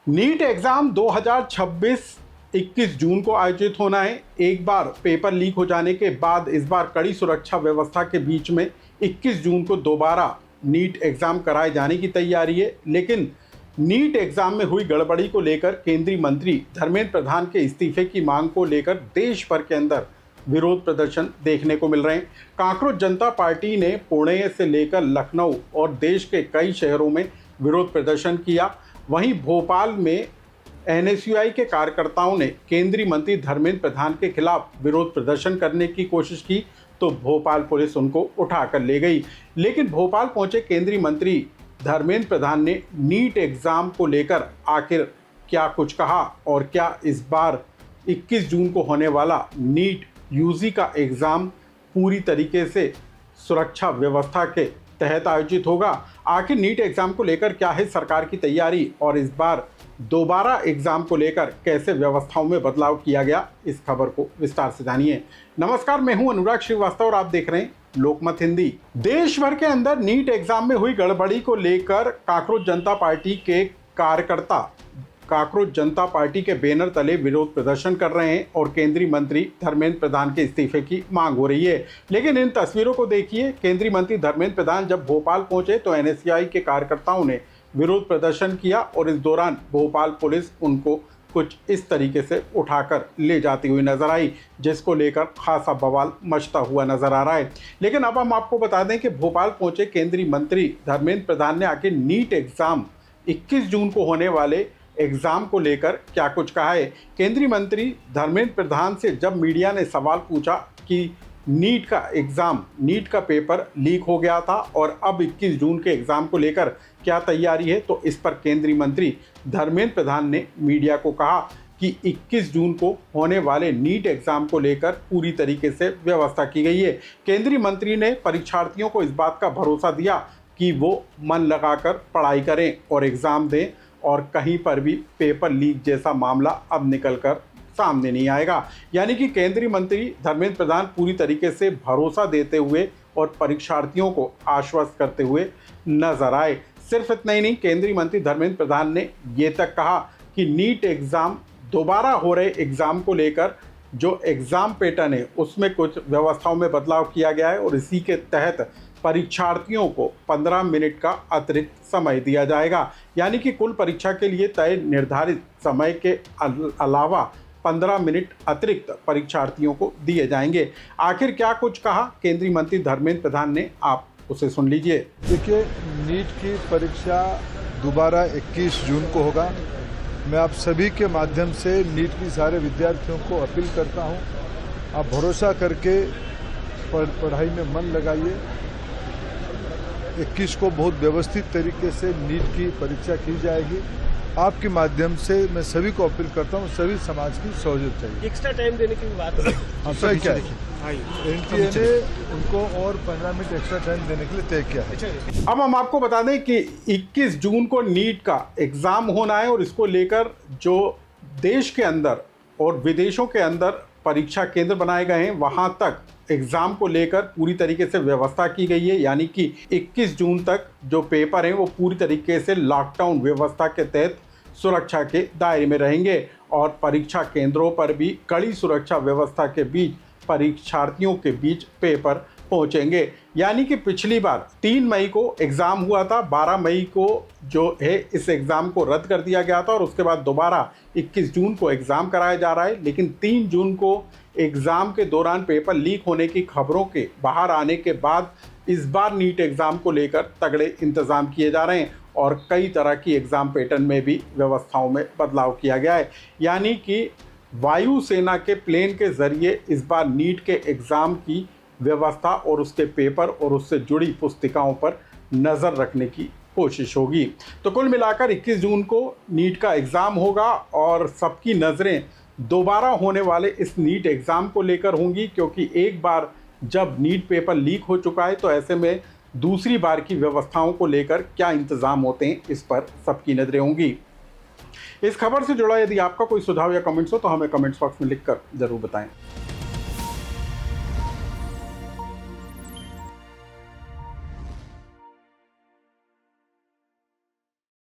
NEET exam 2026 21 जून को आयोजित होना है। एक बार पेपर लीक हो जाने के बाद इस बार कड़ी सुरक्षा व्यवस्था के बीच में 21 जून को दोबारा नीट एग्जाम कराए जाने की तैयारी है। लेकिन नीट एग्जाम में हुई गड़बड़ी को लेकर केंद्रीय मंत्री धर्मेंद्र प्रधान के इस्तीफे की मांग को लेकर देश भर के अंदर विरोध प्रदर्शन देखने को मिल रहे हैं। कांकरोच जनता पार्टी ने पुणे से लेकर लखनऊ और देश के कई शहरों में विरोध प्रदर्शन किया। वहीं भोपाल में एनएसयूआई के कार्यकर्ताओं ने केंद्रीय मंत्री धर्मेंद्र प्रधान के खिलाफ विरोध प्रदर्शन करने की कोशिश की तो भोपाल पुलिस उनको उठाकर ले गई। लेकिन भोपाल पहुंचे केंद्रीय मंत्री धर्मेंद्र प्रधान ने नीट एग्जाम को लेकर आखिर क्या कुछ कहा और क्या इस बार 21 जून को होने वाला नीट यूजी का एग्ज़ाम पूरी तरीके से सुरक्षा व्यवस्था के तहत आयोजित होगा। आखिर नीट एग्ज़ाम को लेकर क्या है सरकार की तैयारी और इस बार दोबारा एग्ज़ाम को लेकर कैसे व्यवस्थाओं में बदलाव किया गया, इस खबर को विस्तार से जानिए। नमस्कार, मैं हूं अनुराग श्रीवास्तव और आप देख रहे हैं लोकमत हिंदी। देश भर के अंदर नीट एग्ज़ाम में हुई गड़बड़ी को लेकर कांकरोच जनता पार्टी के कार्यकर्ता कांकरोच जनता पार्टी के बैनर तले विरोध प्रदर्शन कर रहे हैं और केंद्रीय मंत्री धर्मेंद्र प्रधान के इस्तीफे की मांग हो रही है। लेकिन इन तस्वीरों को देखिए, केंद्रीय मंत्री धर्मेंद्र प्रधान जब भोपाल पहुंचे तो एनएसयूआई के कार्यकर्ताओं ने विरोध प्रदर्शन किया और इस दौरान भोपाल पुलिस उनको कुछ इस तरीके से उठाकर ले जाती हुई नजर आई, जिसको लेकर खासा बवाल मचता हुआ नजर आ रहा है। लेकिन अब हम आपको बता दें कि भोपाल पहुंचे केंद्रीय मंत्री धर्मेंद्र प्रधान ने आखिर नीट एग्जाम 21 जून को होने वाले एग्ज़ाम को लेकर क्या कुछ कहा है। केंद्रीय मंत्री धर्मेंद्र प्रधान से जब मीडिया ने सवाल पूछा कि नीट का पेपर लीक हो गया था और अब 21 जून के एग्ज़ाम को लेकर क्या तैयारी है, तो इस पर केंद्रीय मंत्री धर्मेंद्र प्रधान ने मीडिया को कहा कि 21 जून को होने वाले नीट एग्ज़ाम को लेकर पूरी तरीके से व्यवस्था की गई है। केंद्रीय मंत्री ने परीक्षार्थियों को इस बात का भरोसा दिया कि वो मन लगाकर पढ़ाई करें और एग्ज़ाम दें और कहीं पर भी पेपर लीक जैसा मामला अब निकलकर सामने नहीं आएगा। यानी कि केंद्रीय मंत्री धर्मेंद्र प्रधान पूरी तरीके से भरोसा देते हुए और परीक्षार्थियों को आश्वस्त करते हुए नजर आए। सिर्फ इतना ही नहीं, केंद्रीय मंत्री धर्मेंद्र प्रधान ने ये तक कहा कि नीट एग्ज़ाम दोबारा हो रहे एग्ज़ाम को लेकर जो एग्ज़ाम पैटर्न है उसमें कुछ व्यवस्थाओं में बदलाव किया गया है और इसी के तहत परीक्षार्थियों को 15 मिनट का अतिरिक्त समय दिया जाएगा। यानी कि कुल परीक्षा के लिए तय निर्धारित समय के अलावा 15 मिनट अतिरिक्त परीक्षार्थियों को दिए जाएंगे। आखिर क्या कुछ कहा केंद्रीय मंत्री धर्मेंद्र प्रधान ने, आप उसे सुन लीजिए। देखिए, नीट की परीक्षा दोबारा 21 जून को होगा। मैं आप सभी के माध्यम से नीट की सारे विद्यार्थियों को अपील करता हूं, आप भरोसा करके पढ़ाई में मन लगाइए। 21 को बहुत व्यवस्थित तरीके से नीट की परीक्षा की जाएगी। आपके माध्यम से मैं सभी को अपील करता हूं, सभी समाज की सहयोग चाहिए। एक्स्ट्रा टाइम देने की बात है। हाँ सर, क्या एनटीए ने उनको और 15 मिनट एक्स्ट्रा टाइम देने के लिए तय किया है। अब हम आपको बता दें कि 21 जून को नीट का एग्ज़ाम होना है और इसको लेकर जो देश के अंदर और विदेशों के अंदर परीक्षा केंद्र बनाए गए हैं वहां तक एग्ज़ाम को लेकर पूरी तरीके से व्यवस्था की गई है। यानी कि 21 जून तक जो पेपर हैं वो पूरी तरीके से लॉकडाउन व्यवस्था के तहत सुरक्षा के दायरे में रहेंगे और परीक्षा केंद्रों पर भी कड़ी सुरक्षा व्यवस्था के बीच परीक्षार्थियों के बीच पेपर पहुंचेंगे। यानी कि पिछली बार 3 मई को एग्ज़ाम हुआ था, 12 मई को जो है इस एग्ज़ाम को रद्द कर दिया गया था और उसके बाद दोबारा 21 जून को एग्ज़ाम कराया जा रहा है। लेकिन 3 जून को एग्ज़ाम के दौरान पेपर लीक होने की खबरों के बाहर आने के बाद इस बार नीट एग्ज़ाम को लेकर तगड़े इंतज़ाम किए जा रहे हैं और कई तरह की एग्ज़ाम पैटर्न में भी व्यवस्थाओं में बदलाव किया गया है। यानी कि वायुसेना के प्लेन के ज़रिए इस बार नीट के एग्ज़ाम की व्यवस्था और उसके पेपर और उससे जुड़ी पुस्तिकाओं पर नज़र रखने की कोशिश होगी। तो कुल मिलाकर 21 जून को नीट का एग्ज़ाम होगा और सबकी नज़रें दोबारा होने वाले इस नीट एग्ज़ाम को लेकर होंगी, क्योंकि एक बार जब नीट पेपर लीक हो चुका है तो ऐसे में दूसरी बार की व्यवस्थाओं को लेकर क्या इंतज़ाम होते हैं इस पर सबकी नज़रें होंगी। इस खबर से जुड़ा यदि आपका कोई सुझाव या कमेंट्स हो तो हमें कमेंट्स बॉक्स में लिखकर ज़रूर बताएं।